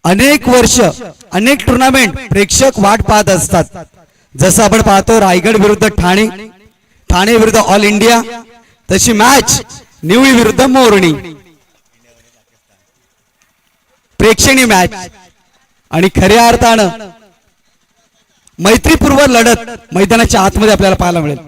अनेक वर्ष अनेक टुर्नामेंट प्रेक्षक वाट पाहत असतात। जसं आपण पाहतो रायगड विरुद्ध ठाणे, ठाणे विरुद्ध ऑल इंडिया, तशी मॅच निवळी विरुद्ध मोरणी, प्रेक्षणीय मॅच आणि खऱ्या अर्थानं मैत्रीपूर्व लढत मैदानाच्या आतमध्ये आपल्याला पाहायला मिळेल।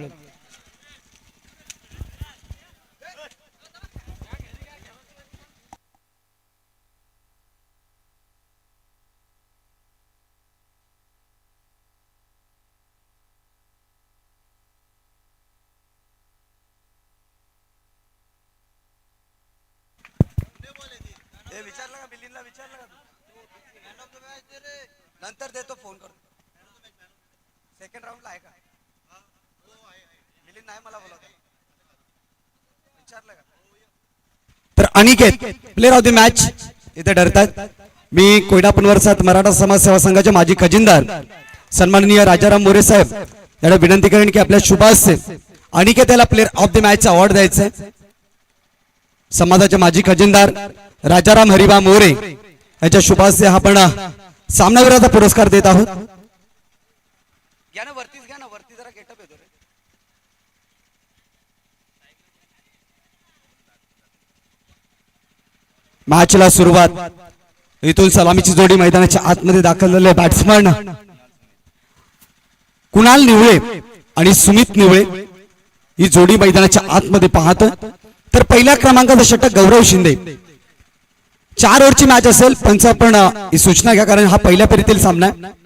नंतर देतो फोन करतो। सेकंड राऊंडला आहे का? मिलिंद नाही मला बोलवतो, विचारलं का? तर Aniket player of the match इथे ठरतात। मी कोयना पुनर्वसन मराठा समाज सेवा संघाचे माजी खजिनदार सन्माननीय राजाराम मोरे साहेब यांना विनंती करेन की आपल्या शुभ हस्ते अनिकेत याला प्लेअर ऑफ द मॅच चा अवॉर्ड द्यायचा आहे। समाजाचे माजी खजिनदार राजाराम हरिबा मोरे यांच्या शुभ हस्ते आपण सामनावीराचा पुरस्कार देत आहोत। वरतीच घ्या ना, वरती जरा गेटअप येतो रे। मॅचला सुरुवात, इथून सलामीची जोडी मैदानाच्या आतमध्ये दाखल झालेले बॅट्समन कुणाल निवळे आणि सुमित निवळे ही जोडी मैदानाच्या आतमध्ये पाहतो। तर पहिल्या क्रमांकाचा षटक गौरव शिंदे। 4 ओव्हरची मॅच असेल, पंच पण ही सूचना घ्या कारण हा पहिल्या फेरीतील सामना आहे।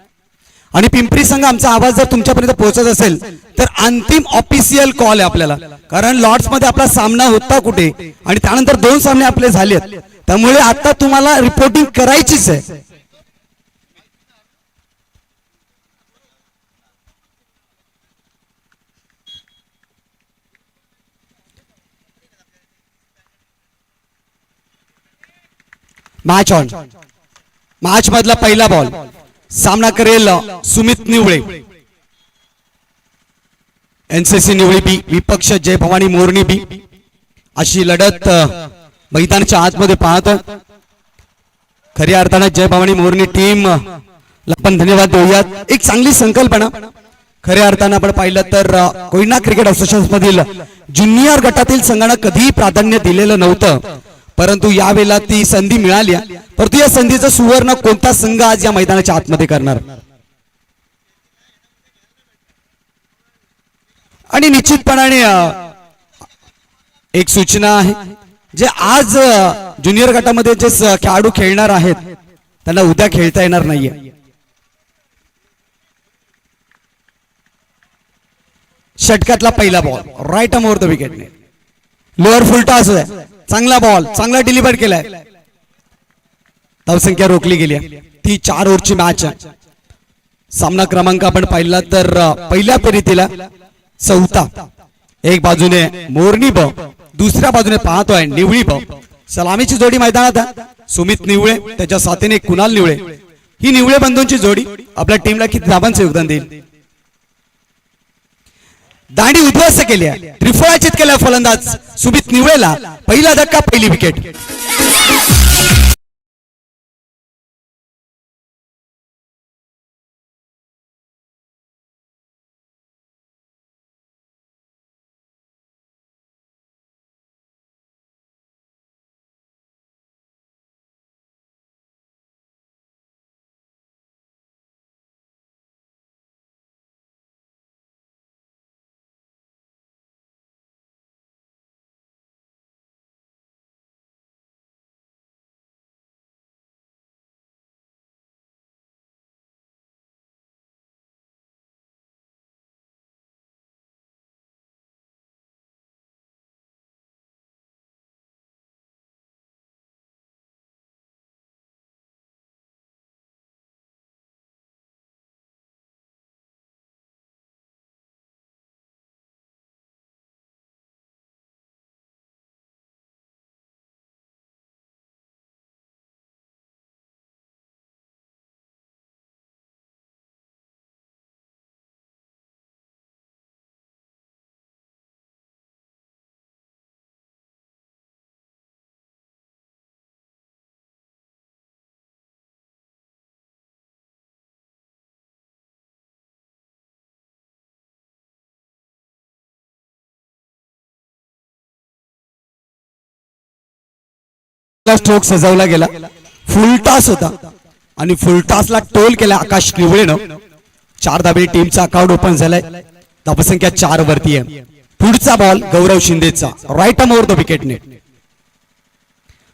आणि पिंपरी संघ आमचा आवाज जर तुमच्यापर्यंत पोहोचत असेल तर अंतिम ऑफिशियल कॉल आहे आपल्याला, कारण लॉर्ड्स मध्ये आपला सामना होता कुठे आणि त्यानंतर 2 सामने आपले झालेत, त्यामुळे आता तुम्हाला रिपोर्टिंग करायचीच आहे। Match on. मॅच मधला पहिला बॉल, सामना करेल सुमित निवळे एनसीसी निवळे बी विपक्ष जय भवानी मोरणी बी। अशी लढत मैदानाच्या आतमध्ये पाहतो। खऱ्या अर्थाने जय भवानी मोरणी टीम ला पण धन्यवाद देऊयात। एक चांगली संकल्पना खऱ्या अर्थाने आपण पाहिलं तर कोयना क्रिकेट असोसिएशन मधील ज्युनियर गटातील संघांना कधीही प्राधान्य दिलेलं नव्हतं, परंतु यावेळेला ती संधी मिळाली। परंतु या संधीचं सुवर्ण कोणता संघ आज या मैदानाच्या आतमध्ये करणार? आणि निश्चितपणाने एक सूचना आहे, जे आज ज्युनियर गटामध्ये जे खेळाडू खेळणार आहेत त्यांना उद्या खेळता येणार नाहीये। षटकातला पहिला ball right arm over the विकेटने, लोअर फुल टॉस आहे, चांगला बॉल, चांगला डिलिव्हर केलाय, धावसंख्या रोखली गेली। ती 4 ओव्हरची मॅच आहे। सामना क्रमांक आपण पाहिला तर पहिल्या फेरीतीला चौथा, एक बाजूने मोरणी ब, दुसऱ्या बाजूने पाहतोय निवळी ब। सलामीची जोडी मैदानात सुमित निवळे त्याच्या साथीने कुणाल निवळे। ही निवळे बंधूंची जोडी आपल्या टीमला किती धावांचं योगदान देईल? दांडी उद्ध्वस्त केली, त्रिफळाचित केला फलंदाज सुमित निवळेला, पहिला धक्का पहिली विकेट। स्ट्रोक सजवला गेला, फुलटॉस होता आणि फुलटॉसला टोल केला आकाश निवळेनं. 4 धाबे टीमचा अकाउंट ओपन झालाय. धावसंख्या 4 वरती आहे. पुढचा बॉल गौरव शिंदेचा, राईट आर्म ओव्हर द विकेटने.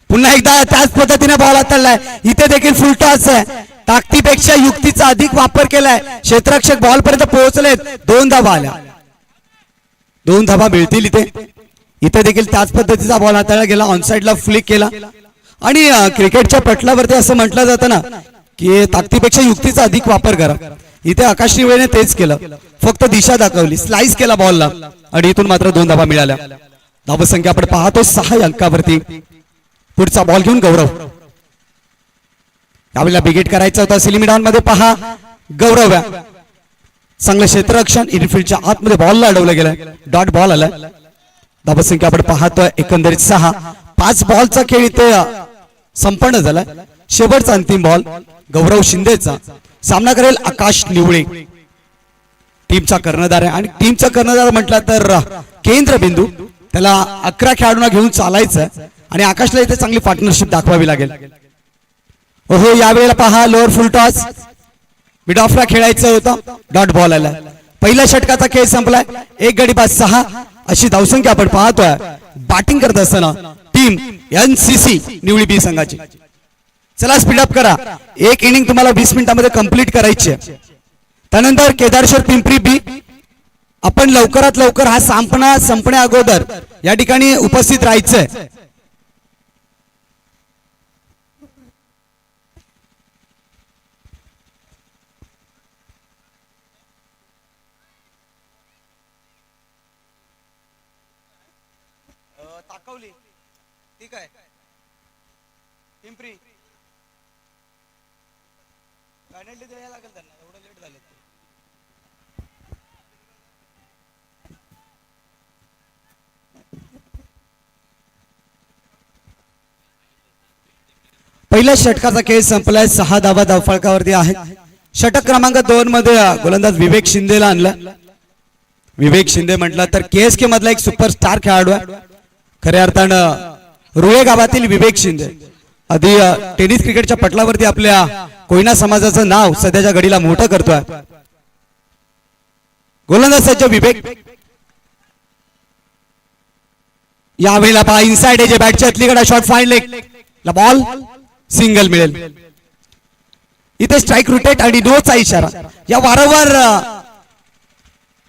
पुन्हा एकदा त्याच पद्धतीने बॉल हाताळलाय. इथे देखील फुलटॉस आहे. ताकदीपेक्षा युक्तीचा अधिक वापर केलाय. क्षेत्ररक्षक बॉल पर्यंत पोहोचलेत. 2 धाबा आल्या. 2 धाबा मिळतील इथे. इथे देखील त्याच पद्धतीचा बॉल हाताळला गेला, ऑनसाइडला फ्लिक केला. आणि क्रिकेटच्या पटलावरती असं म्हटलं जातं ना की ताकदीपेक्षा युक्तीचा अधिक वापर करा. इथे आकाश निवळेने तेच केलं, फक्त दिशा दाखवली, स्लाइस केला बॉलला आणि इथून मात्र 2 धाबा मिळाल्या. धावसंख्या आपण पाहतो 6 अंकावरती. पुढचा बॉल घेऊन गौरव. यावेळेला बिगेट करायचा होता. सिलिमिडॉन मध्ये पहा गौरव, चांगलं क्षेत्ररक्षण, इनफिल्डच्या आतमध्ये बॉलला अडवलं गेलं, डॉट बॉल आलाय. धावसंख्या आपण पाहतोय एकंदरीत 6. 5 बॉलचा खेळ इथे संपन्न झाला. शेवटचा अंतिम बॉल गौरव शिंदेचा. सामना करेल आकाश निवळे. टीमचा कर्णधार आहे आणि टीमचा कर्णधार म्हटला तर केंद्रबिंदू, त्याला 11 खेळाडूंना घेऊन चालायचं आणि आकाशला इथे चांगली पार्टनरशिप दाखवावी लागेल. ओहो, यावेळेला पहा लोअर फुल टॉस, मिड ऑफला खेळायचं होतं, डॉट बॉल आला. पहिल्या षटकाचा खेळ संपलाय. 1 गडी बाद 6 अशी धावसंख्या आपण पाहतोय. बॅटिंग करत असताना टीम एनसीसी निवळी बी संघाची. चला स्पीडअप करा. 1 इनिंग तुम्हाला 20 मिनिटांमध्ये कंप्लीट करायची आहे. त्यानंतर केदारेश्वर पिंपरी बी, आपण लवकरात लवकर हा सामना संपण्या अगोदर या ठिकाणी उपस्थित राहायचंय. ताकवली ठीक आहे. पिंपरी गाड्यांनी द्यायला लागेल त्यांना, एवढं लेट झाले. पहिल्या षटकाचा खेळ संपलाय. 6 धावा धावफलकावरती आहेत. षटक क्रमांक 2 मध्ये गोलंदाज विवेक शिंदेला आणला. विवेक शिंदे म्हटलं तर केएसके मधला एक सुपरस्टार खेळाडू आहे. खऱ्या अर्थानं रुळे गावातील विवेक शिंदे आधी टेनिस क्रिकेटच्या पटलावरती आपल्या कोयना समाजाचं नाव सध्याच्या घडीला मोठं करतोय. गोलंदाज सज्ज विवेक. यावेळेला पहा इनसाइड एज बॅटच्या अतलीकडे शॉट, फाईन लेग ला बॉल, सिंगल मिळेल. इथे स्ट्राइक रोटेट आणि नोचा इशारा. या वारंवार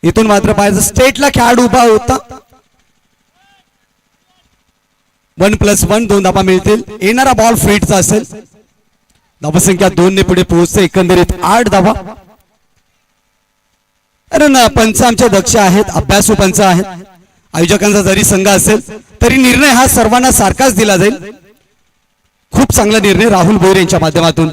इथून मात्र पाहायचं स्टेटला खेळाडू उभा होता. 1+1 2 धाबा मिळतील. येणारा बॉल फ्रीटचा असेल. धावसंख्या 2 ने पुढे पोहोचते. एकंदरीत 8 धाबा. कारण पंच आमचे दक्ष आहेत, अभ्यासू पंच आहेत. आयोजकांचा जरी संघ असेल तरी निर्णय हा सर्वांना सारखाच दिला जाईल. खूप चांगला निर्णय राहुल भोईर यांच्या माध्यमातून.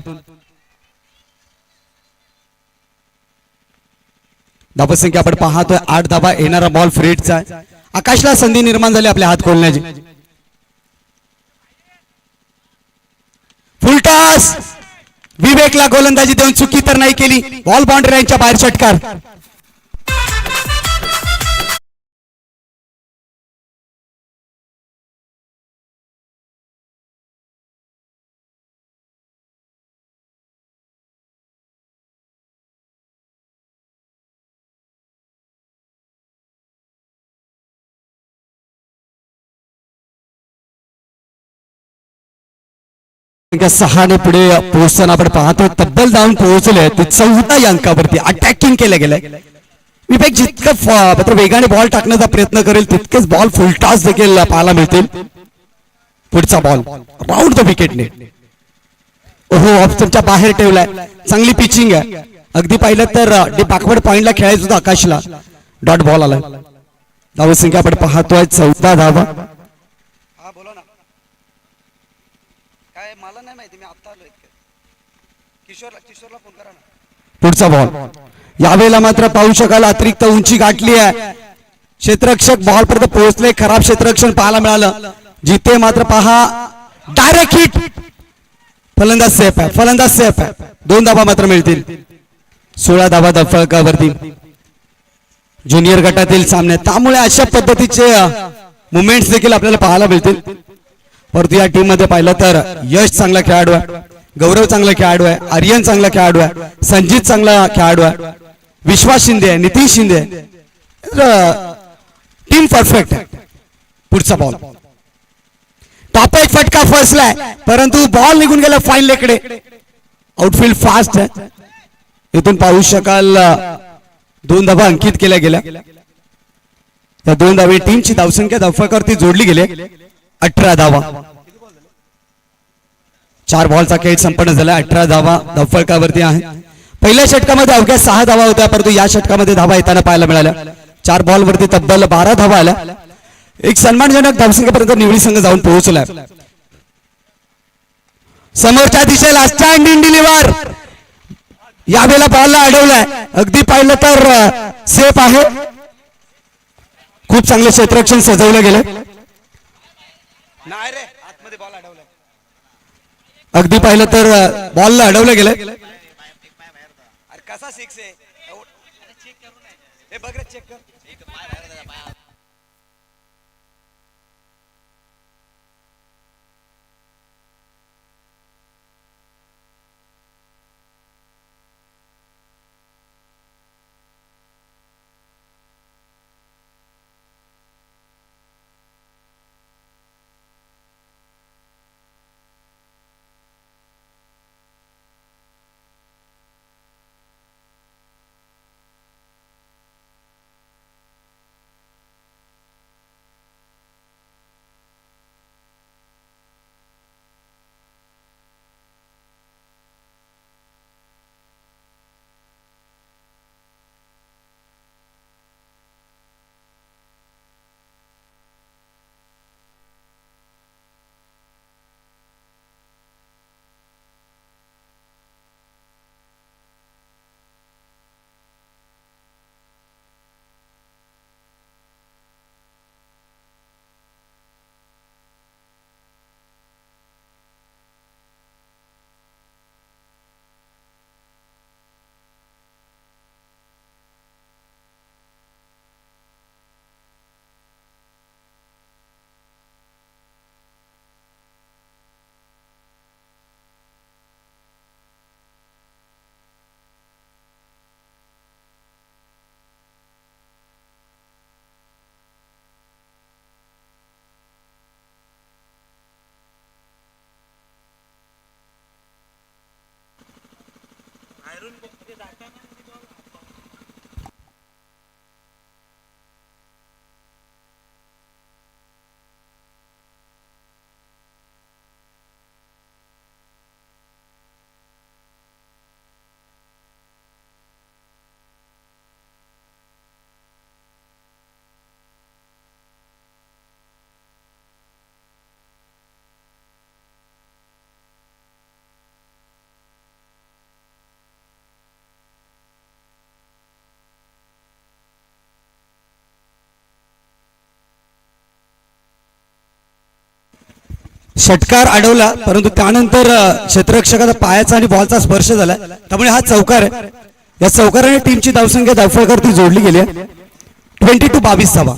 धावसंख्या आपण पाहतोय 8 धाबा. येणारा बॉल फ्रीटचा आहे. आकाशला संधी निर्माण झाली आपले हात खोलण्याची. फुलटॉस, विवेकला गोलंदाजी देऊन चुकी तर नाही केली. बॉल बाउंड्री लाईनच्या बाहेर षटकार. संख्या 6 ने पुढे पोहोचताना आपण पाहतो तब्बल धावून पोहोचले ते 14 अंकावरती. अटॅकिंग केलं गेलंय. विवेक जितकं वेगाने बॉल टाकण्याचा प्रयत्न करेल तितकेच बॉल फुलटॉस देखील पाहायला मिळतील. पुढचा बॉल राऊंड द विकेटने. ओहो, ऑप्शनच्या बाहेर ठेवलाय. चांगली पिचिंग आहे. अगदी पाहिलं तर बॅकवर्ड पॉइंटला खेळायचं होतं आकाशला, डॉट बॉल आलाय. धावसंख्या आपण पाहतोय 14 धावा. मला नाही माहिती, मी आता आलोय. किशोरला फोन करा ना. पुढचा बॉल. यावेळेला मात्र पाहू शकाल अतिरिक्त उंची गाठली आहे. क्षेत्ररक्षक बॉल पर्यंत पोहोचले. खराब क्षेत्ररक्षण पाहायला मिळालं. जिथे मात्र पहा डायरेक्ट हिट. फलंदाज सेफ आहे, फलंदाज सेफ आहे. 2 धाबा मात्र मिळतील. 16 धाबा धावफलकावरती ज्युनियर गटातील सामने. त्यामुळे अशा पद्धतीचे मुवमेंट्स देखील आपल्याला पाहायला मिळतील. परंतु या टीम मध्ये पाहिलं तर यश चांगला खेळाडू आहे, गौरव चांगला खेळाडू आहे, आर्यन चांगला खेळाडू आहे, संजित चांगला खेळाडू आहे, विश्वास शिंदे आहे, नितीश शिंदे टीम परफेक्ट आहे. पुढचा बॉल टॉप एक फटका फसलाय परंतु बॉल निघून गेला फाईन लेकडे. आउटफील्ड फास्ट आहे. इथून पाहू शकाल 2 धावा अंकित केल्या गेल्या. त्या 2 धावे टीमची धावसंख्या धावफलकावरती जोडली गेली 18 धावा. 4 बॉलचा खेळ संपन्न झाला. 18 धावा धावफलकावरती आहे. पहिल्या षटकामध्ये अवघ्या 6 धावा होत्या परंतु या षटकामध्ये धावा येताना पाहायला मिळाल्या. 4 बॉल वरती तब्बल 12 धावा आल्या. एक सन्मानजनक धावसंख्येपर्यंत निवडी संघ जाऊन पोहोचलाय. समोरच्या दिशेला स्टँडिंग डिलिव्हर. यावेळेला बॉलला अडवलाय. अगदी पाहिलं तर सेफ आहे. खूप चांगले क्षेत्ररक्षण सजवलं गेलं. नाही रे, आतमध्ये बॉल अडवलाय. अगदी पाहिलं तर बॉलला अडवलं गेलं. कसा 6 आहे हे बघ रे, चेक कर. षटकार अडवला परंतु त्यानंतर क्षेत्ररक्षकाचा पायाचा आणि बॉलचा स्पर्श झाला. त्यामुळे हा चौकार आहे. या चौकाराने टीमची धावसंख्या धावफलकावरती जोडली गेली आहे. 22 धावा.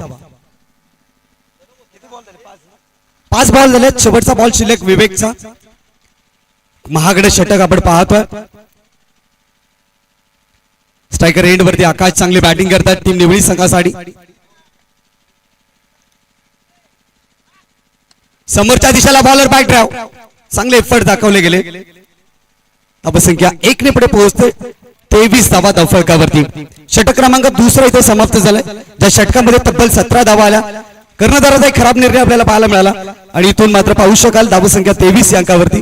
5 बॉल झाले. शेवटचा बॉल शिल्लक विवेकचा. महागडे षटक आपण पाहतोय. स्ट्रायकर एंड वरती आकाश चांगली बॅटिंग करतात टीम निवडी संघासाठी. समोरच्या दिशेला बॉलर बॅक ड्राव. चांगले एफर्ट दाखवले गेले. धावसंख्या 1 ने पुढे पोहोचते. 23 धावा धावफलकावरती. षटक क्रमांक 2 इथे समाप्त झालाय. त्या षटकामध्ये तब्बल 17 धावा आल्या. कर्णधाराचा एक खराब निर्णय आपल्याला पाहायला मिळाला आणि इथून मात्र पाहू शकाल धावसंख्या 23 या अंकावरती.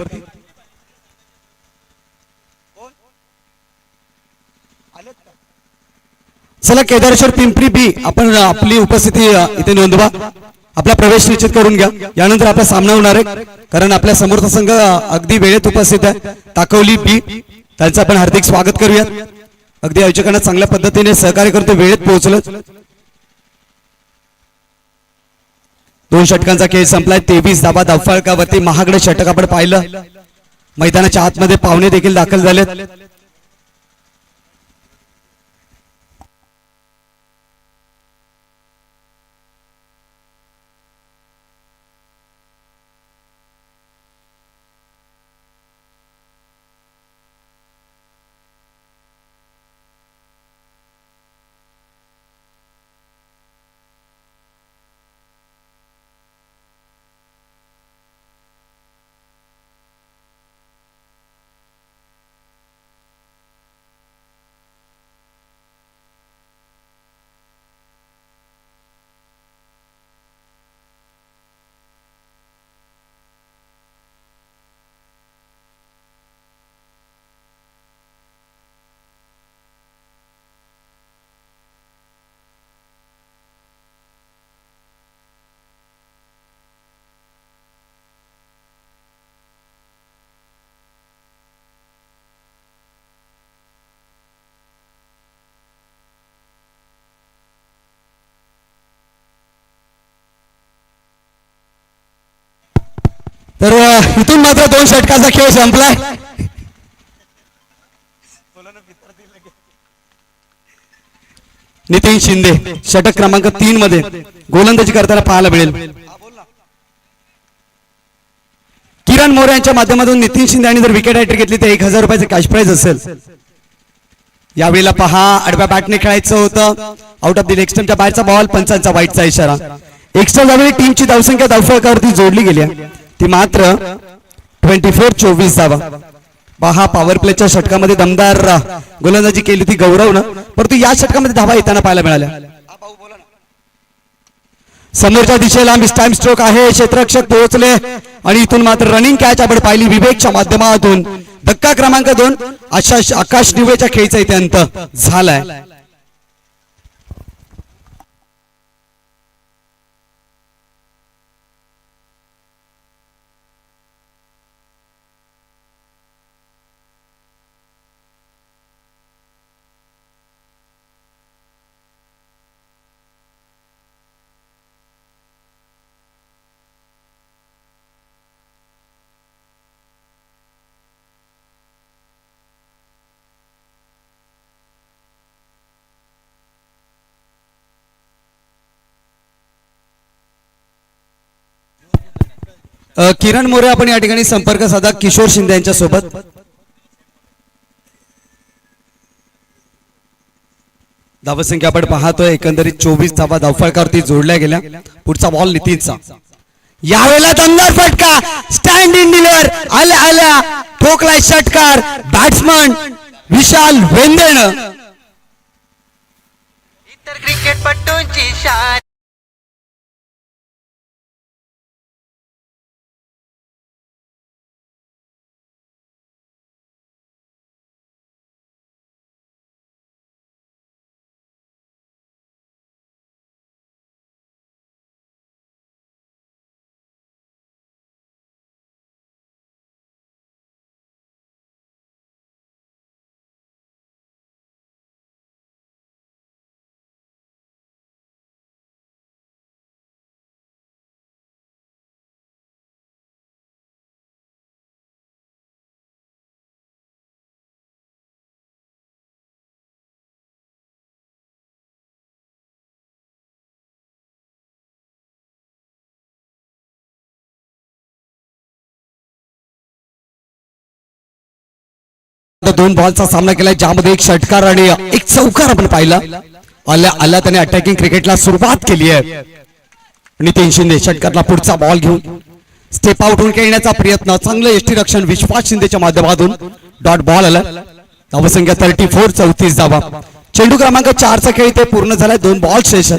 चला केदारेश्वर पिंपरी बी आपण आपली उपस्थिती इथे नोंदवा. आपला प्रवेश निश्चित करून घ्या. यानंतर आपला सामना होणार आहे कारण आपल्या समोरचा संघ अगदी वेळेत उपस्थित आहे. ताकवली बी. त्यांचं आपण हार्दिक स्वागत करूया. अगदी आयोजकांना चांगल्या पद्धतीने सहकार्य करतो. वेळेत पोहोचलं. 2 षटकांचा खेळ संपलाय. 23 धावा धावफलकावरती. महागडे षटक आपण पाहिलं. मैदानाच्या आतमध्ये पाहुणे देखील दाखल झालेत. तर इथून मात्र 2 षटकाचा खेळ संपलाय. नितीन शिंदे षटक क्रमांक 3 मध्ये गोलंदाजी करताना पाहायला मिळेल. किरण मोरे यांच्या माध्यमातून नितीन शिंदे यांनी जर विकेट हॅट्रिक घेतली तर 1000 रुपयाचे कॅश प्राइज असेल. यावेळेला पहा आडव्या बॅटने खेळायचं होतं. आउट ऑफ द लेग स्टंपच्या बाहेरचा बॉल, पंचांचा वाईटचा इशारा. एक्स्ट्रा जावेळी टीमची धावसंख्या धावफलकावरती जोडली गेली ती मात्र 24-24 धावा. पहा पॉवर प्लेच्या षटकामध्ये दमदार गोलंदाजी केली ती गौरवनं, परंतु या षटकामध्ये धावा येताना पाहायला मिळाल्या. समोरच्या दिशेला मिस टाइम स्ट्रोक आहे. क्षेत्ररक्षक पोहोचले आणि इथून मात्र रनिंग कॅच आपण पाहिली विवेकच्या माध्यमातून. धक्का क्रमांक 2 आकाश निवेच्या खेळीचा इथे अंत झालाय. किरण मोरे आपण या ठिकाणी संपर्क साधा किशोर शिंदे यांच्या सोबत. धावसंख्या आपण पाहतोय एकंदरीत 24 धावा धावफलकावरती जोडल्या गेल्या. पुढचा बॉल नितीनचा. यावेळेला दमदार फटका, स्टँड इन डिलिव्हर आल्या आल्या ठोकलाय षटकार बॅट्समन विशाल वेंदेण. इतर क्रिकेटपटूंची शान. दोन बॉलचा सामना केलाय ज्यामध्ये एक षटकार आणि एक चौकार आपण पाहिला. आल्या आल्या त्याने अटॅकिंग क्रिकेटला सुरुवात केली आहे. नितीन शिंदे षटकातला पुढचा बॉल घेऊन स्टेप आउट होऊन खेळण्याचा प्रयत्न. चांगलं यष्टीरक्षण विश्वास शिंदेच्या माध्यमातून. डॉट बॉल आला. धावसंख्या 34-34 धावा. चेंडू क्रमांक 4 चा खेळ ते पूर्ण झालाय. 2 बॉल शेष.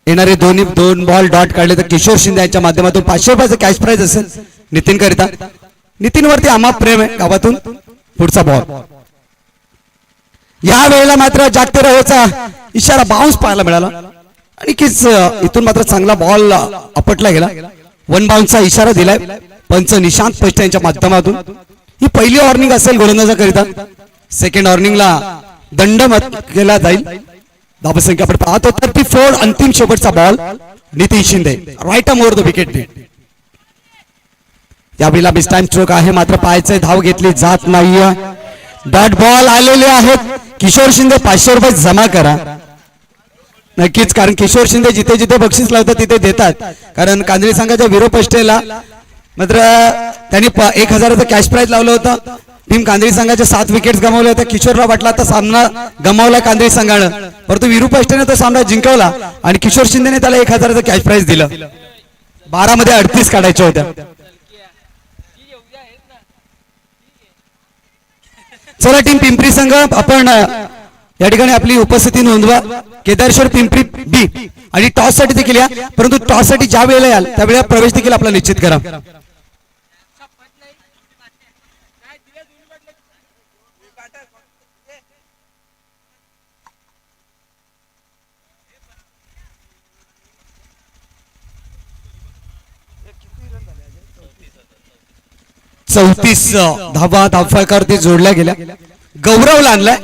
येणारे दोन बॉल डॉट काढले तर किशोर शिंदे यांच्या माध्यमातून 500 रुपयाचं कॅश प्राइज असेल नितीन करिता. नितीन वरती आम्हा प्रेम आहे गावातून. पुढचा बॉल. या वेळेला मात्र जागते रहोचा इशारा बाउन्स पाहायला मिळाला आणि किस इथून मात्र चांगला बॉल आपटला गेला. 1 बाउन्सचा इशारा दिलाय पंच निशांत पष्ट यांच्या माध्यमातून. ही पहिली वॉर्निंग असेल गोलंदाजा करिता. सेकंड वॉर्निंगला दंड केला जाईल. धावसंख्या आपण पाहतो 34. अंतिम शेवटचा ball Nitin Shinde right arm over the wicket. यावेळेला मिस टाइम स्ट्रोक आहे मात्र पाहायचंय धाव घेतली जात नाहीये. डॉट बॉल आलेले आहेत. किशोर शिंदे 500 रुपये जमा करा नक्कीच, कारण किशोर शिंदे जिथे जिथे बक्षीस लावतात तिथे देतात. कारण कांदळी संघाच्या विरोपष्टेला मात्र त्यांनी 1000चं कॅश प्राइज लावलं होतं. टीम कांदळी संघाच्या 7 विकेट्स गमावल्या होत्या. किशोरला वाटला आता सामना गमावला कांदळी संघानं, परंतु विरुपष्टेने तो सामना जिंकवला आणि किशोर शिंदेने त्याला 1000चं कॅश प्राइज दिलं. 12 मध्ये 38 काढायच्या होत्या. चला टीम पिंपरी संघ आपण या ठिकाणी आपली उपस्थिती नोंदवा. केदारेश्वर पिंपरी बी आणि टॉस साठी देखील या, परंतु टॉस साठी ज्या वेळेला याल त्यावेळेला प्रवेश देखील आपला निश्चित करा. चौतीस धावा धावफलकावरती जोडल्या गेल्या. गौरवला आणलाय.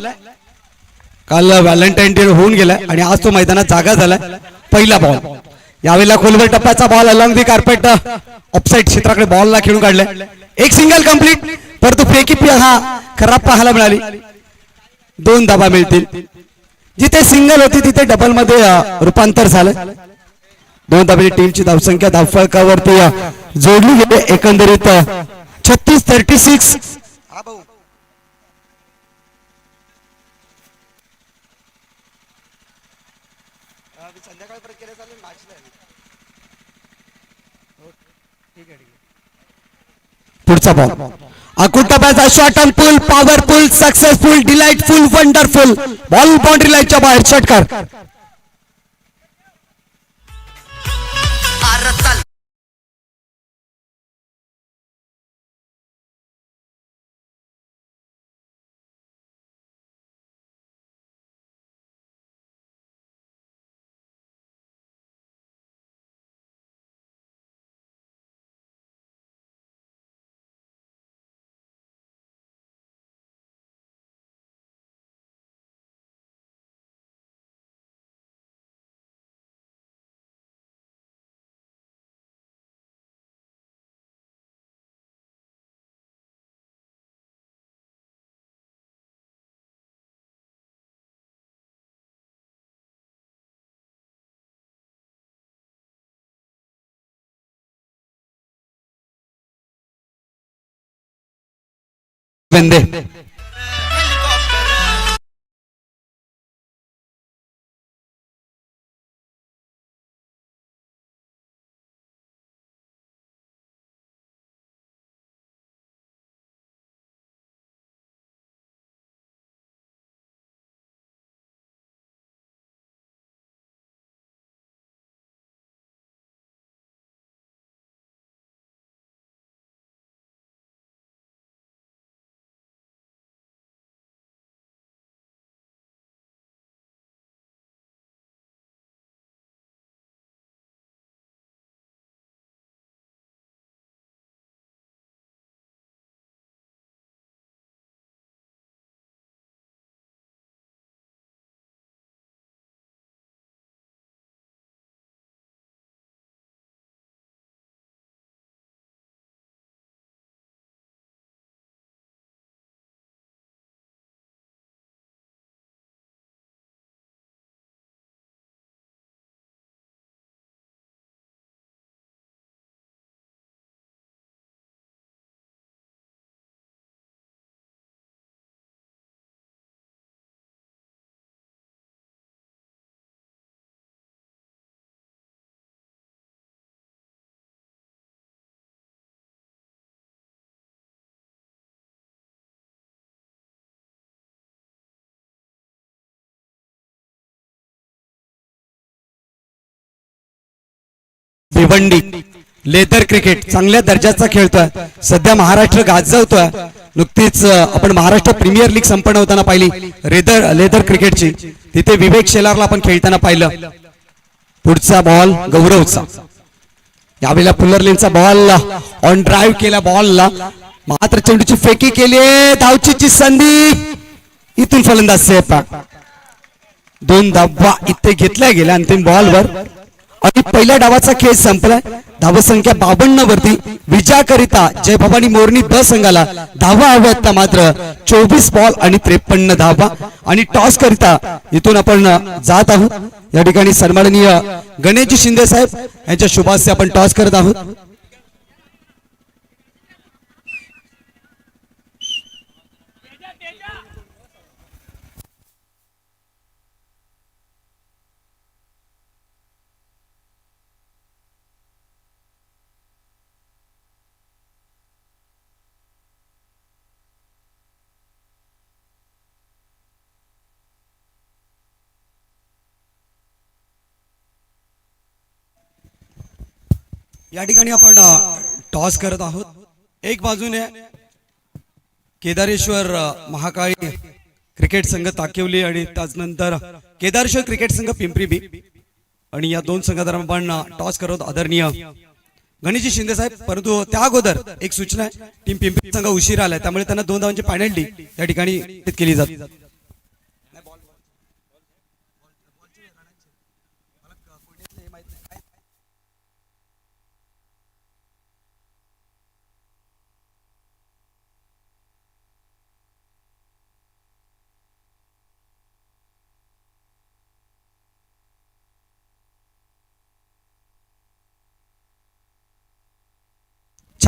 काल व्हॅलेंटाईन डे होऊन गेलाय आणि आज तो मैदानात जागा झालाय. पहिला बॉल यावेळेला खोलवर टप्प्याचा ball along the carpet offside क्षेत्राकडे बॉलला खेळून काढलाय. एक सिंगल कंप्लीट, परंतु फेकी हा खराब पाहायला मिळाली. 2 धावा मिळतील. जिथे सिंगल होती तिथे डबल मध्ये रूपांतर झालं. 2 धाब्याची टीमची धावसंख्या धावफलकावरती जोडली गेली. एकंदरीत 36-36. पुढचा बॉल अकुटप्याचा shot on pull, powerful, successful, delightful, wonderful. Ball boundary लाईनच्या बाहेर षटकार. अरे चल वेंदे भिवंडी लेदर क्रिकेट चांगल्या दर्जाचा खेळतोय. सध्या महाराष्ट्र गाजवतोय. नुकतीच आपण महाराष्ट्र प्रीमियर लीग संपन्न होताना पाहिली लेदर क्रिकेटची. तिथे विवेक शेलारला आपण खेळताना पाहिलं. पुढचा बॉल गौरवचा. यावेळेला पुलरलेनचा बॉल ऑन ड्राईव्ह केला बॉलला, मात्र चेंडूची फेकी केली. धावचीची संधी, इथून फलंदाज सेफ. 2 धावा इथे घेतल्या गेल्या अंतिम बॉलवर आणि पहिल्या डावाचा खेळ संपलाय. धावसंख्या 52 वरती. विजयाकरिता जय भवानी मोरनी द संघाला धावा हव्यात मात्र 24 बॉल आणि 53 धावा. आणि टॉस करिता इथून आपण जात आहोत. या ठिकाणी सन्माननीय गणेशजी शिंदे साहेब यांच्या शुभास्ते आपण टॉस करत आहोत. या ठिकाणी आपण टॉस करत आहोत. एक बाजूने केदारेश्वर महाकाळी क्रिकेट संघ ताकिवली आणि त्यानंतर केदारेश्वर क्रिकेट संघ पिंपरी बी. आणि या 2 संघादरम्यान आपण टॉस करत आदरणीय गणेशजी शिंदे साहेब. परंतु त्या अगोदर एक सूचना आहे. टीम पिंपरी संघ उशीर आलाय त्यामुळे त्यांना 2 धावांची पेनल्टी या ठिकाणी केली जाते.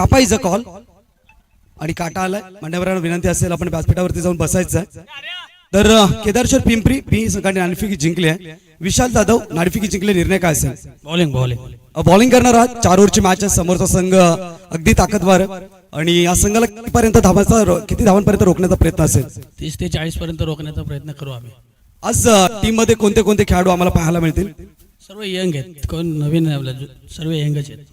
छापायचं कॉल आणि काटा आलाय. मान्यवरांना विनंती असेल आपण व्यासपीठावरती जाऊन बसायचं. तर केदारेश्वर पिंपरी बी संघाने नाणेफेकी जिंकली आहे. विशाल जाधव नाणेफेकी जिंकले, निर्णय काय असेल? बॉलिंग बॉलिंग करणार आहात. 4 ओव्हरची मॅच आहे. समोरचा संघ अगदी ताकदवार आहे. आणि या संघाला किती धावांपर्यंत रोखण्याचा प्रयत्न असेल? 30 ते 40 पर्यंत रोखण्याचा प्रयत्न करू आम्ही. आज टीम मध्ये कोणते कोणते खेळाडू आम्हाला पाहायला मिळतील? सर्व यंग आहेत, कोण नवीन नाही आपल्या, सर्व यंगच आहेत.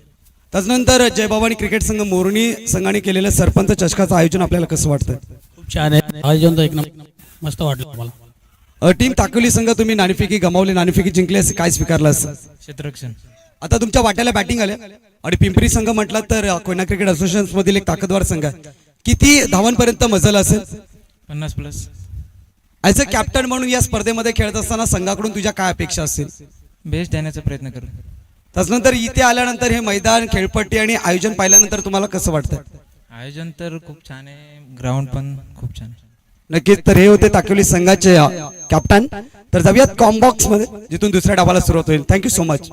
त्याचनंतर जय भवानी क्रिकेट संघ मोरणी संघाने केलेलं सरपंच चषकाचं आयोजन आपल्याला कसं वाटतं? खूप छान आहे आयोजन, तर एक नंबर मस्त वाटलं आम्हाला. टीम ताकवली संघ तुम्ही नाणेफेकी गमावली, नाणेफेकी जिंकली, असं काय स्वीकारलं असं? क्षेत्ररक्षण. आता तुमच्या वाट्याला बॅटिंग आल्या आणि पिंपरी संघ म्हटलं तर कोयना क्रिकेट असोसिएशन मधील एक ताकदवार संघ आहे. किती धावांपर्यंत मजल असेल? 50+ ऍज अ कॅप्टन म्हणून या स्पर्धेमध्ये खेळत असताना संघाकडून तुझ्या काय अपेक्षा असतील? बेस्ट देण्याचा प्रयत्न करू. त्याचनंतर इथे आल्यानंतर हे मैदान, खेळपट्टी आणि आयोजन पाहिल्यानंतर तुम्हाला कसं वाटतं? आयोजन तर खूप छान आहे, ग्राउंड पण खूप छान आहे. नक्कीच. तर हे होते ताकवली संघाचे कॅप्टन. तर जाऊयात कॉम्बॉक्स मध्ये, जिथून दुसऱ्या डावाला सुरुवात होईल. Thank you so much.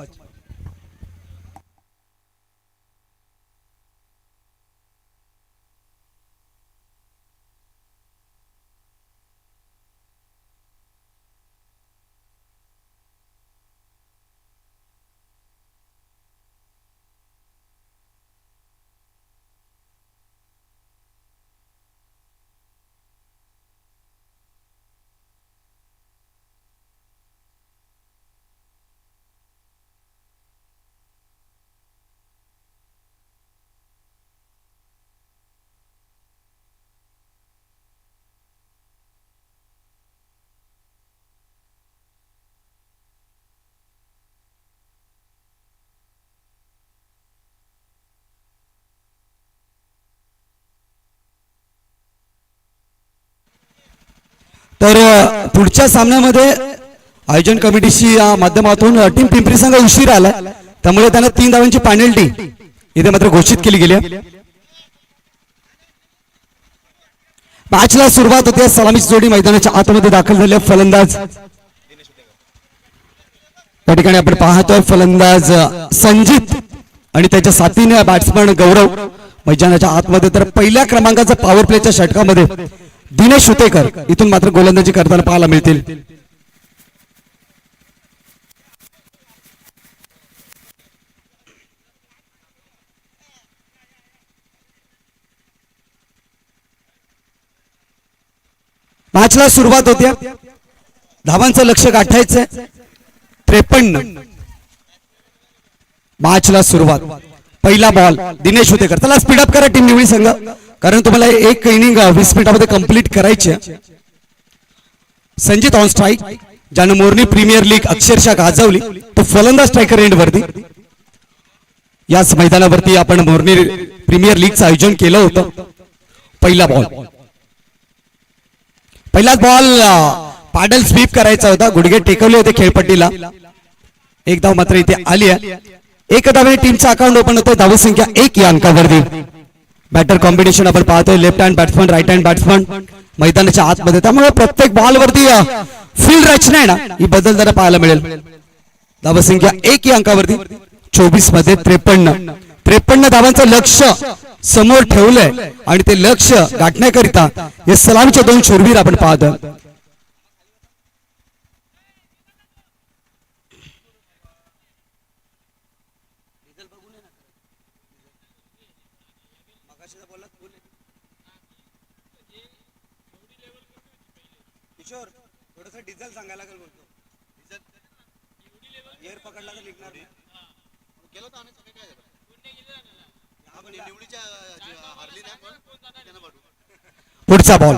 तर पुढच्या सामन्यामध्ये आयोजन कमिटीची माध्यमातून टीम पिंपरी संघ उशीर आला, त्यामुळे त्यांना 3 धावांची पेनल्टी इथे मात्र घोषित केली गेली आहे. मॅचला सुरुवात होते. सलामीची जोडी मैदानाच्या आतमध्ये दाखल झाले. फलंदाज या ठिकाणी आपण पाहतोय फलंदाज संजित आणि त्याच्या साथीने बॅट्समन गौरव मैदानाच्या आतमध्ये. तर पहिल्या क्रमांकाचा पॉवर प्लेच्या षटकामध्ये दिनेश हुतेकर इथून मात्र गोलंदाजी करताना पाहायला मिळतील. मॅचला सुरुवात होत्या. धावांचं लक्ष गाठायचंय 53. मॅचला सुरुवात. पहिला बॉल दिनेश हुतेकर. चला स्पीडअप करा टीम निवडी संघ, कारण तुम्हाला एक इनिंग 20 मिनिटांमध्ये कंप्लीट करायची आहे. संजित ऑन स्ट्राईक, ज्यानं मोरनी प्रीमियर लीग अक्षरशः गाजवली, तो फलंदाज स्ट्रायकर एंड वरती. याच मैदानावरती आपण मोरनी प्रीमियर लीगचं आयोजन केलं होतं. पहिला बॉल, पहिलाच बॉल पाडल स्वीप करायचा होता, गुडघे टेकवले होते खेळपट्टीला. एक धाव मात्र इथे आली आहे. एक धावेने टीमचा अकाउंट ओपन होतोय. धावसंख्या 1 या अंकावरती. बॅटर कॉम्बिनेशन आपण पाहतोय, left hand batsman, right hand batsman मैदानाच्या आतमध्ये, त्यामुळे प्रत्येक बॉल वरती फील्ड रचना आहे ना, ही बदलताना पाहायला मिळेल. धावसंख्या 1 या अंकावरती. 24 मध्ये 53 धावांचं लक्ष समोर ठेवलंय आणि ते लक्ष गाठण्याकरिता हे सलामीचे 2 शूरवीर आपण पाहतोय. डिझेल सांगायला लागेल, बोलतो एअर पकडला तर निघणार नाही. गेलो तर आणायचं काय झालं? आपण निवडीच्या हारली नाही पण त्यांना पाठवू. पुढचा बॉल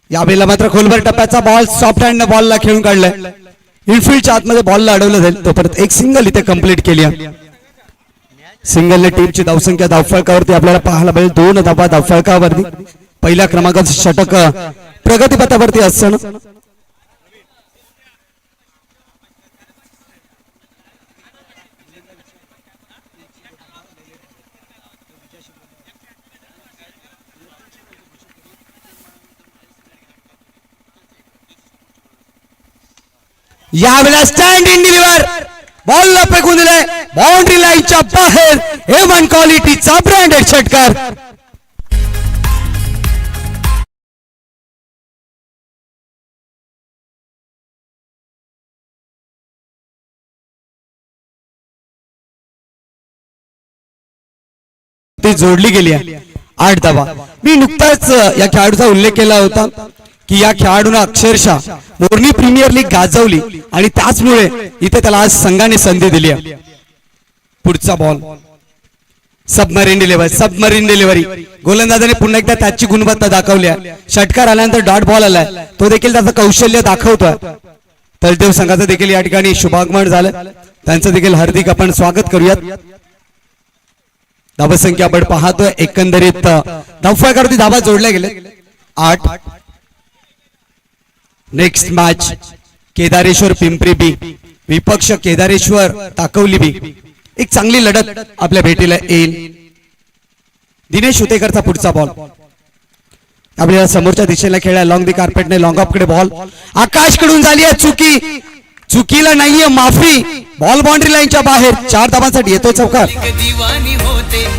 यावेळेला मात्र खोलवर टप्प्याचा बॉल सॉफ्ट हँड बॉलला खेळून काढलाय. इनफिल्डच्या आतमध्ये बॉलला अडवलं जाईल. तो परत एक सिंगल इथे कंप्लीट केली आहे. सिंगलने टीमची धावसंख्या धावफलकावरती आपल्याला पाहायला मिळेल. 2 धावा धावफलकावरती. पहिल्या क्रमांकाचं षटक प्रगतीपथावरती असणं. यावेळेला स्टँड इन डिलिव्हर बॉलला फेकून दिलाय. बाउंड्री लाईनच्या बाहेर A1 क्वालिटीचा ब्रँडेड षटकार. ती जोडली गेली आहे 8 धावा. मी नुकताच या खेळाडूचा उल्लेख केला होता की या खेळाडूने अक्षरशः मोरनी प्रीमियर लीग गाजवली आणि त्याचमुळे इथे त्याला आज संघाने संधी दिली आहे. पुढचा बॉल सबमरीन डिलिव्हरी. गोलंदाजाने पुन्हा एकदा त्याची गुणवत्ता दाखवली आहे. षटकार आल्यानंतर डॉट बॉल आलाय, तो देखील त्याचं कौशल्य दाखवतोय. तळदेव संघाचं देखील या ठिकाणी शुभागमन झालं, त्यांचं देखील हार्दिक आपण स्वागत करूयात. धावसंख्या आपण पाहतोय एकंदरीत धावफलकावरती धावा जोडल्या गेले 8. नेक्स्ट मॅच केदारेश्वर पिंपरी बी विपक्ष केदारेश्वर ताकवली बी. एक चांगली लढत आपल्या भेटीला येईल. दिनेश उतेकरचा पुढचा बॉल आपल्याला समोरच्या दिशेला खेळला लॉंग दी कार्पेटने लॉंग ऑफ कडे बॉल आकाश कडून झाली आहे चुकीला नाहीये माफी. बॉल बाउंड्री लाईनच्या बाहेर 4 धावांसाठी येतोय चौकार. दिवानी होते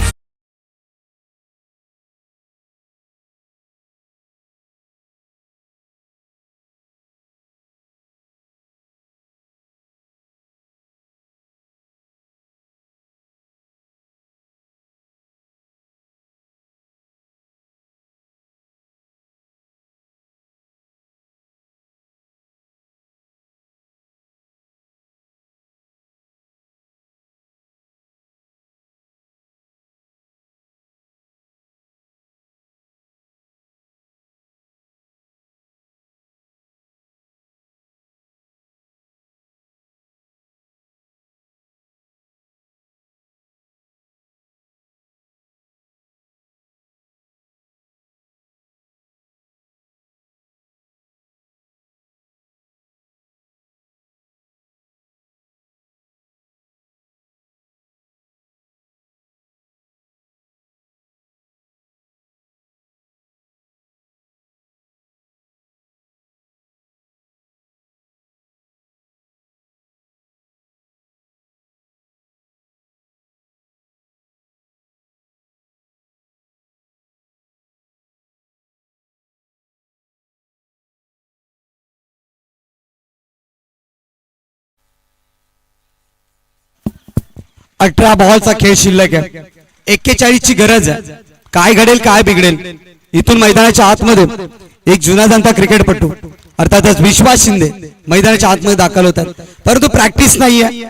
अठरा बॉलचा खेळ शिल्लक आहे. 41 ची गरज आहे. काय घडेल काय बिघडेल. इथून मैदानाच्या आतमध्ये एक जुना जाणता क्रिकेटपटू अर्थातच विश्वास शिंदे मैदानाच्या आतमध्ये दाखल होतात, परंतु प्रॅक्टिस नाहीये.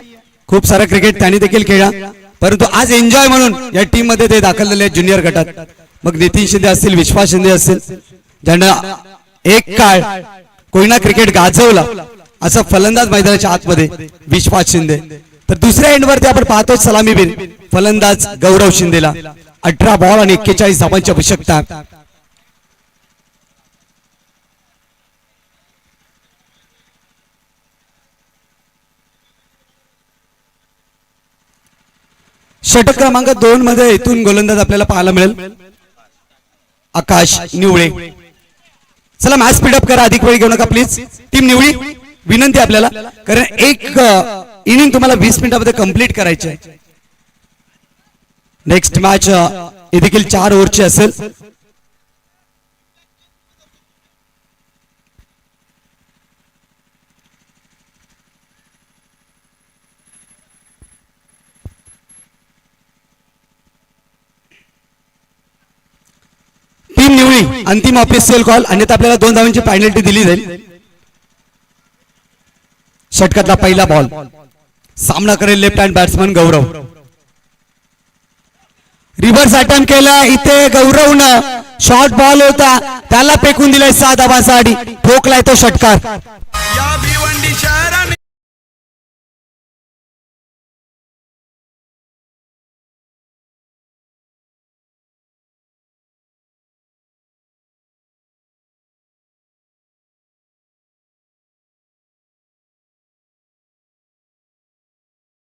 खूप सारा क्रिकेट त्यांनी देखील खेळा, परंतु आज एन्जॉय म्हणून या टीम मध्ये ते दाखल झाले आहेत ज्युनियर गटात. मग नितीन शिंदे असतील, विश्वास शिंदे असतील, ज्यांना एक काळ कोयना क्रिकेट गाजवला असं फलंदाज मैदानाच्या आतमध्ये विश्वास शिंदे. तर दुसऱ्या एंडवरती आपण पाहतोय सलामीवीर फलंदाज गौरव शिंदेला. 18 बॉल आणि 41 धावांची आवश्यकता. षटक क्रमांक 2 मध्ये इथून गोलंदाज आपल्याला पाहायला मिळेल आकाश निवळे. चला मॅच स्पीडअप करा, अधिक वेळ घेऊ नका प्लीज. टीम निवळी विनंती आपल्याला, कारण एक इनिंग तुम्हाला 20 मिनिटांमध्ये कंप्लीट करायची आहे. नेक्स्ट मॅच हे देखील 4 ओव्हरची असेल. टीम निवळी अंतिम ऑफिशियल कॉल, अन्यथा आपल्याला 2 धावांची पेनल्टी दिली जाईल. षटकातला पहिला बॉल सामना करेल लेफ्ट हँड बॅट्समन गौरव. रिव्हर्स अटेम्प्ट केला इथे गौरवनं. शॉर्ट बॉल होता, त्याला फेकून दिलाय 6 धावांसाठी. ठोकलाय तो षटकार. या भिवंडी शहराने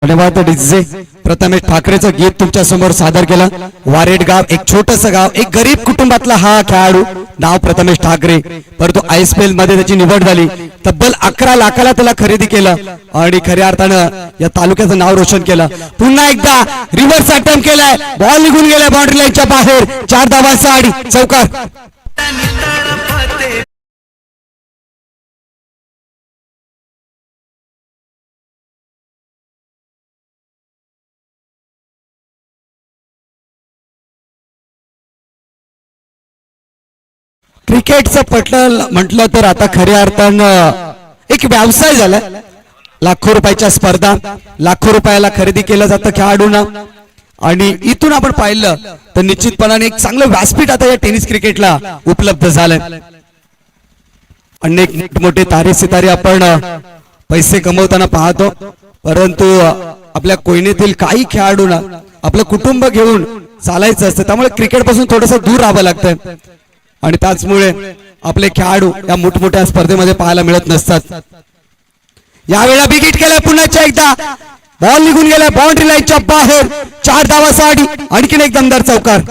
धन्यवाद डीजे. प्रथमेश ठाकरेचं गीत तुमच्या समोर सादर केलं. वारेड गाव एक छोटस गाव, एक गरीब कुटुंबातला हा खेळाडू, नाव प्रथमेश ठाकरे. परंतु ISPL मध्ये त्याची निवड झाली. तब्बल 11 लाखाला त्याला खरेदी केलं आणि खऱ्या अर्थानं या तालुक्याचं नाव रोशन केलं. पुन्हा एकदा रिव्हर्स अटेम्प्ट केलाय, बॉल निघून गेलाय बाउंड्री लाईनच्या बाहेर. 4 धावांचा आडी, चौकार. तडपते क्रिकेटचं पटल म्हटलं तर आता खऱ्या अर्थानं एक व्यवसाय झालाय. लाखो रुपयाच्या स्पर्धा, लाखो रुपयाला खरेदी केलं जातं खेळाडूंना. आणि इथून आपण पाहिलं तर निश्चितपणाने एक चांगलं व्यासपीठ आता या टेनिस क्रिकेटला उपलब्ध झालंय. अनेक मोठे तारे सितारे आपण पैसे कमवताना पाहतो, परंतु आपल्या कोयनेतील काही खेळाडूंना आपलं कुटुंब घेऊन चालायचं असतं. त्यामुळे क्रिकेट पासून थोडस दूर राहावं लागतंय आणि त्याचमुळे आपले खेळाडू या मोठमोठ्या स्पर्धेमध्ये पाहायला मिळत नसतात. यावेळेला विकेट केलाय पुन्हा एकदा, बॉल निघून गेलाय बाउंड्री लाईनच्या बाहेर. 4 धावासाठी आणखीन एक दमदार चौकार.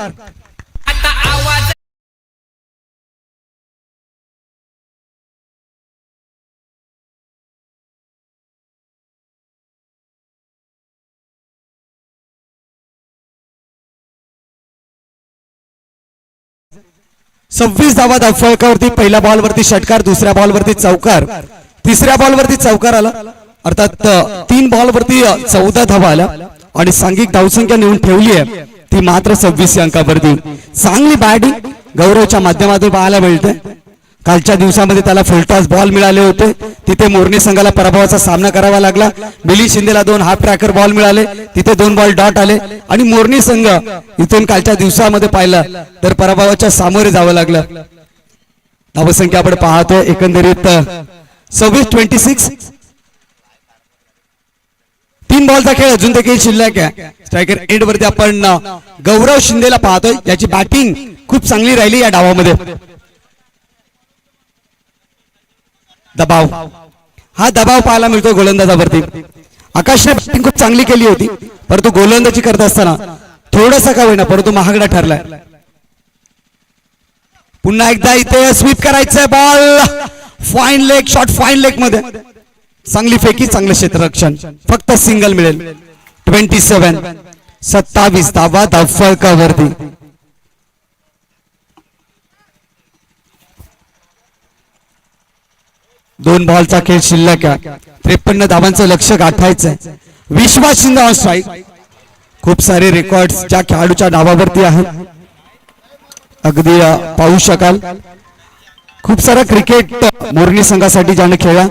आता आवाज 26 धावा फलकावरती. पहिल्या बॉलवरती षटकार, दुसऱ्या बॉलवरती चौकार, तिसऱ्या बॉलवरती चौकार आला. अर्थात 3 बॉलवरती 14 धावा आल्या आणि सांघिक धावसंख्या नेऊन ठेवली आहे ती मात्र 26 अंकावरती. चांगली बॅटिंग गौरवच्या माध्यमातून पाहायला मिळते. कालच्या दिवसामध्ये त्याला फुलटॉस बॉल मिळाले होते, तिथे मोरनी संघाला पराभवाचा सामना करावा लागला. मिलिंद शिंदेला 2 हाफ ट्रॅकर बॉल मिळाले, तिथे 2 बॉल डॉट आले आणि मोरनी संघ इथून कालच्या दिवसामध्ये पाहिलं तर पराभवाच्या सामोरे जावं लागलं. धावसंख्या आपण पाहतोय एकंदरीत 26-26. 3 बॉलचा खेळ अजून देखील शिल्लक आहे. स्ट्रायकर एंड वरती आपण गौरव शिंदेला पाहतोय, याची बॅटिंग खूप चांगली राहिली या डावामध्ये. दबाव, हा दबाव पाहायला मिळतो गोलंदाजावरती. आकाशने बॅटिंग खूप चांगली केली होती, परंतु गोलंदाजी करत असताना थोडासा का होईना परंतु महागडा ठरलाय. पुन्हा एकदा इथे स्वीप करायचंय ball. Fine leg shot, fine leg मध्ये चांगली फेकी, चांगलं क्षेत्ररक्षण. फक्त सिंगल मिळेल. 27 धावा धावफलकावरती. दोन बॉलचा खेळ शिल्लक आहे. 53 धावांचं लक्ष गाठायचंय. विश्वास शिंदे ऑन स्ट्राईक. खूप सारे रेकॉर्ड्स ज्या खेळाडूच्या नावावरती आहेत, अगदी पाहू शकाल. खूप सारा क्रिकेट मोरनी संघासाठी ज्याने खेळला.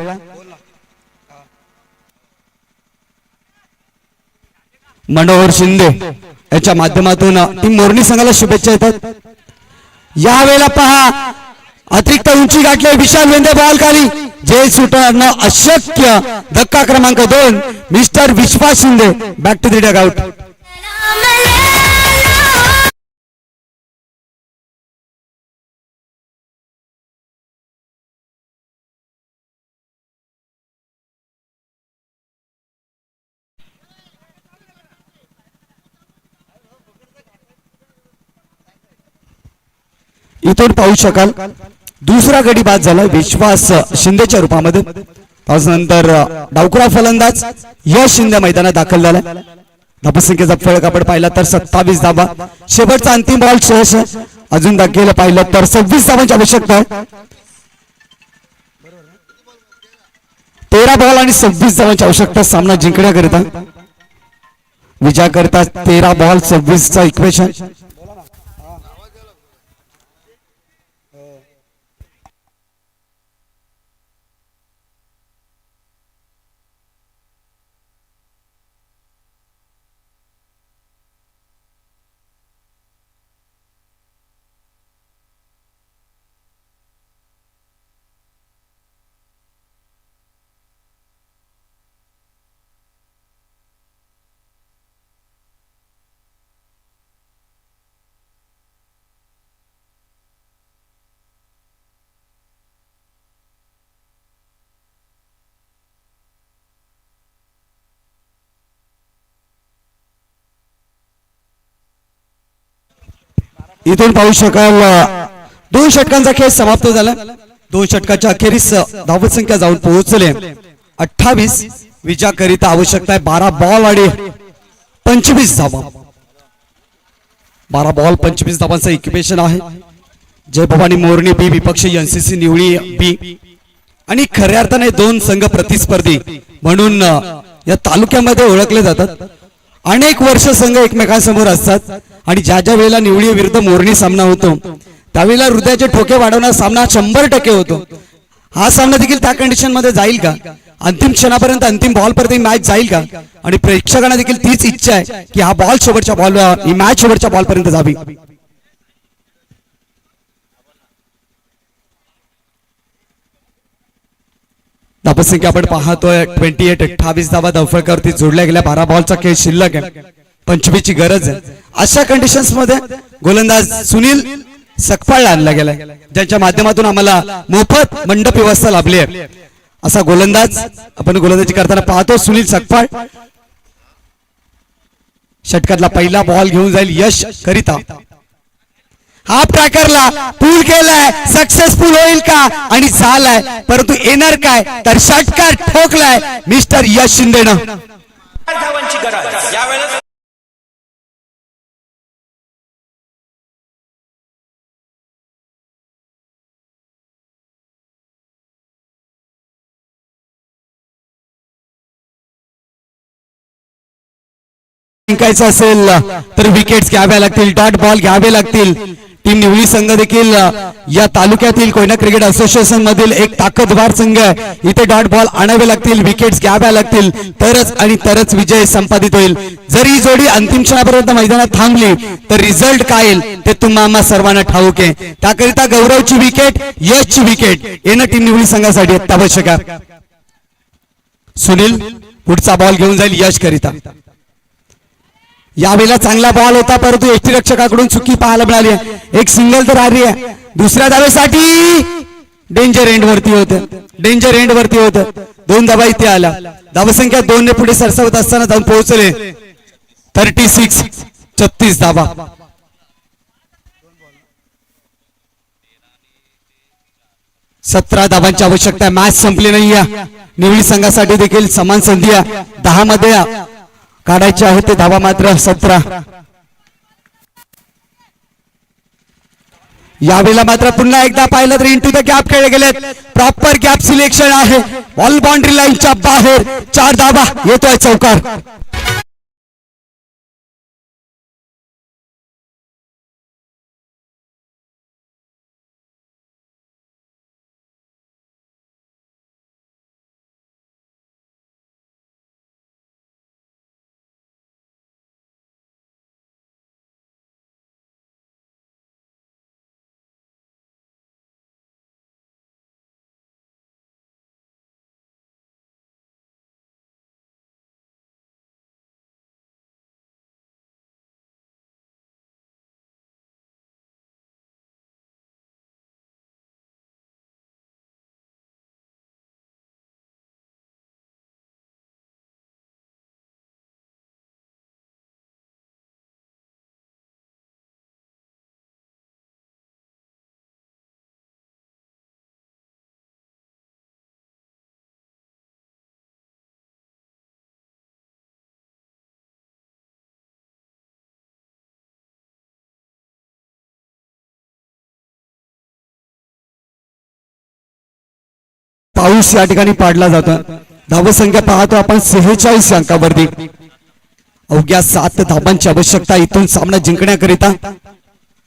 मनोहर शिंदे याच्या माध्यमातून टीम मोरनी संघाला शुभेच्छा येतात. यावेळेला पहा अतिरिक्त उंची गाठले विशाल वेंदे बॉल खाली. जे सुटणं अशक्य. धक्का क्रमांक 2 mister Vishwas Shinde back to the dugout. इथून पाहू शकाल दुसरा गडी बाद झाला विश्वास शिंदेच्या रूपामध्ये. त्यानंतर डावखुरा फलंदाज यश शिंदे मैदानात दाखल झाला. धावसंख्येचा फरक आपण पाहिला तर 27 धावा. शेवटचा अंतिम बॉल 6 अजून दाखल पाहिलं तर 26 धावांची आवश्यकता आहे. 13 बॉल आणि 26 धावांची आवश्यकता सामना जिंकण्याकरिता. विजयाकरिता 13 बॉल 26 इक्वेशन. इथून पाहू शकाल 2 षटकांचा खेळ समाप्त झाला. 2 षटकाच्या अखेरीस धावत संख्या जाऊन पोहोचले 28. विजयाकरिता आवश्यकता आहे 12 बॉल आणि 25 धावा. 12 बॉल 25 धावांचं इक्वेशन आहे. जय भवानी मोरणी बी विपक्ष एनसीसी निवळी बी आणि खऱ्या अर्थाने 2 संघ प्रतिस्पर्धी म्हणून या तालुक्यामध्ये ओळखले जातात. अनेक वर्ष संघ एकमेकांसमोर असतात आणि ज्या ज्या वेळेला निवळी विरुद्ध मोरणी सामना होतो त्यावेळेला हृदयाचे ठोके वाढवणारा सामना 100% होतो. हा सामना देखील त्या कंडिशन मध्ये जाईल का, अंतिम क्षणापर्यंत अंतिम बॉल पर्यंत मॅच जाईल का, आणि प्रेक्षकांना देखील तीच इच्छा आहे की हा बॉल शेवटच्या बॉल ही मॅच शेवटच्या बॉल पर्यंत जावी. धावसंख्या आपण पाहतोय 28 धावा धावफलकावरती जोडल्या गेल्या. 12 बॉलचा खेळ शिल्लक आहे. 25 ची गरज आहे. अशा कंडिशन्स मध्ये गोलंदाज सुनील सकपाळ आणला गेलाय ज्यांच्या माध्यमातून आम्हाला मोफत मंडप व्यवस्था लाभली आहे. असा गोलंदाज आपण गोलंदाजी करताना पाहतो सुनील सकपाळ. षटकातला पहिला बॉल घेऊन जाईल यश करिता. हाफ ट्रॅकरला पूल केलाय, सक्सेसफुल होईल का आणि झालाय, परंतु येणार काय तर षटकार ठोकलाय मिस्टर यश शिंदेनं. धावांची गरज यावेळेस जिंकायचं असेल तर विकेट्स घ्याव्या लागतील, डॉट बॉल घ्यावे लागतील. टीम निवळी संघ देखील या तालुक्यातील कोयना क्रिकेट असोसिएशन मधील एक ताकदवार संघ आहे. इथे डॉट बॉल आणावे लागतील, विकेट्स घ्याव्या लागतील, तरच आणि तरच विजय संपादित होईल. जर ही जोडी अंतिम क्षणापर्यंत मैदानात थांबली तर रिझल्ट काय येईल ते तुम्हा सर्वांना ठाऊक आहे. त्याकरिता गौरवची विकेट, यशची विकेट येणं टीम निवळी संघासाठी अत्यावश्यक आहे. सुनील पुढचा बॉल घेऊन जाईल यश करिता. यावेळेला चांगला बॉल होता परंतु यष्टीरक्षकाकडून चुकी पाहायला मिळाली. एक सिंगल तर आली आहे. दुसऱ्या धावेसाठी डेंजर एंड वरती होते, डेंजर एंड वरती होते. 2 धावा इथे आल्या. धावसंख्या 2 ने पुढे सरसावत असताना जाऊन पोहोचले 36 धावा. सतरा धावांची आवश्यकता आहे. मॅच संपली नाहीये. निवळी संघासाठी देखील समान संधी आहे. 10 मध्ये काढायचे आहे ते धावा मात्र 17. यावेळेला मात्र पुन्हा एकदा पाहिलं तर इंटू द गॅप खेळले गेलेत. प्रॉपर गॅप सिलेक्शन आहे. बॉल बाउंड्री लाईनच्या बाहेर 4 धावा. येतोय चौकार. पाऊस या ठिकाणी पाडला जातो. धावसंख्या पाहतो आपण 46 अंकावरती. अवघ्या 7 धावांची आवश्यकता इथून सामना जिंकण्याकरिता.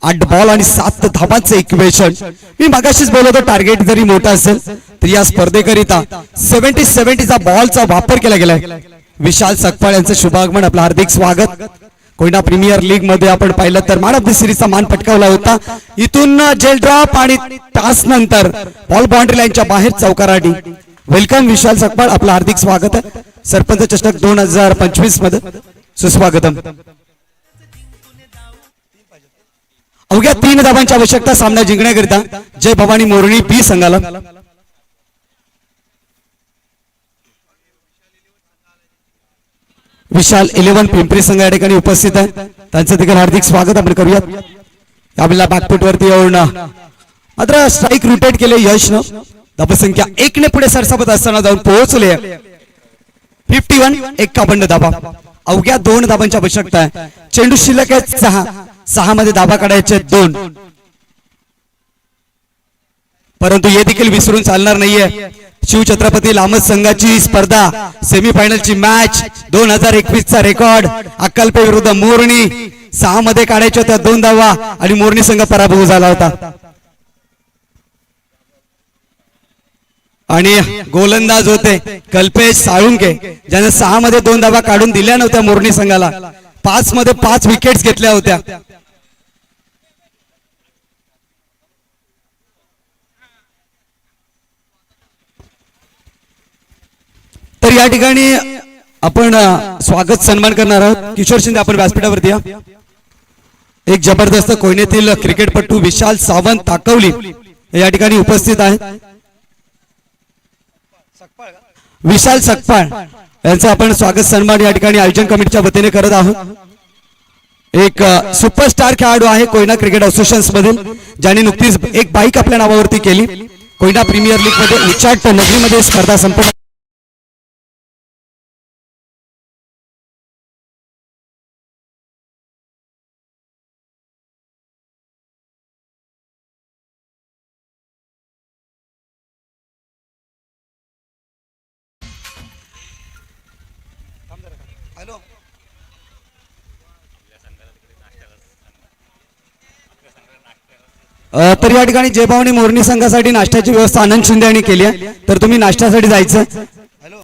8 बॉल आणि 7 धावांचे इक्वेशन. मी मगाशीच बोलतो टार्गेट जरी मोठा असेल तर या स्पर्धेकरिता 70-70 बॉलचा वापर केला गेलाय. विशाल सकपाळ यांचं शुभागमन, आपलं हार्दिक स्वागत. कोयना प्रीमियर लीग मध्ये आपण पाहिलं तर मॅन ऑफ द सिरीजचा मान पटकावला होता. इथून जेल ड्रॉप आणि तास नंतर बॉल बाउंड्री लाईनच्या बाहेर चौकाराटी. वेलकम विशाल सकपाळ, आपलं हार्दिक स्वागत आहे. सरपंच चषक 2025 मध्ये सुस्वागतम. अवघ्या 3 धावांची आवश्यकता सामना जिंकण्याकरिता जय भवानी मोरणी बी संघाला. विशाल 11 पिंपरी संघ या ठिकाणी उपस्थित आहे. त्यांचं देखील हार्दिक स्वागत आपण करूयात. आपल्याला बॅकफूटवरती येऊन मात्र स्ट्राईक रोटेट केले यशनं. धावसंख्या 1 ने पुढे सरसावत असताना जाऊन पोहोचले 51. 51 धाबा. अवघ्या 2 धाबांची आवश्यकता आहे. चेंडू शिल्लक आहे 6 मध्ये धाबा काढायचे 2. परंतु हे देखील विसरून चालणार नाहीये. शिवछत्रपती लामत संघाची स्पर्धा सेमीफायनलची मॅच 2021 चा रेकॉर्ड अक्कलपे विरुद्ध मोरणी 6 मध्ये काढायच्या होत्या 2 धावा आणि मोरणी संघ पराभव झाला होता. आणि गोलंदाज होते कल्पेश साळुंके ज्याने 6 मध्ये 2 धावा काढून दिल्या नव्हत्या मोरणी संघाला. 5 मध्ये 5 विकेट्स घेतल्या होत्या. तर या ठिकाणी आपण स्वागत सन्मान करणार आहोत. किशोर शिंदे आपण व्यासपीठावरती या. एक जबरदस्त कोयनेतील क्रिकेटपटू विशाल सावंत ताकवली या ठिकाणी उपस्थित आहेत. विशाल सकपाळ यांचं आपण स्वागत सन्मान या ठिकाणी आयोजन कमिटीच्या वतीने करत आहोत. एक सुपरस्टार खेळाडू आहे कोयना क्रिकेट असोसिएशन मधील ज्याने नुकतीच एक बाईक आपल्या नावावरती केली. कोयना प्रीमियर लीग मध्ये उच्चाट नगरीमध्ये स्पर्धा संपन्न. तर या ठिकाणी जयभावनी मोरणी संघासाठी नाश्त्याची व्यवस्था आनंद शिंदे यांनी केली आहे. तर तुम्ही नाश्त्यासाठी जायचं. हॅलो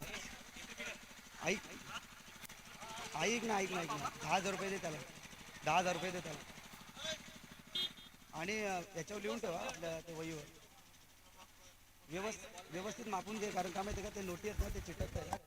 ऐक ना 10,000 रुपये दे त्याला. 10,000 रुपये दे त्याला आणि याच्यावर लिहून ठेवा आपल्या ते वहीवर व्यवस्थित मापून दे कारण का माहिती का ते नोटी आहेत ना ते चिटकतात.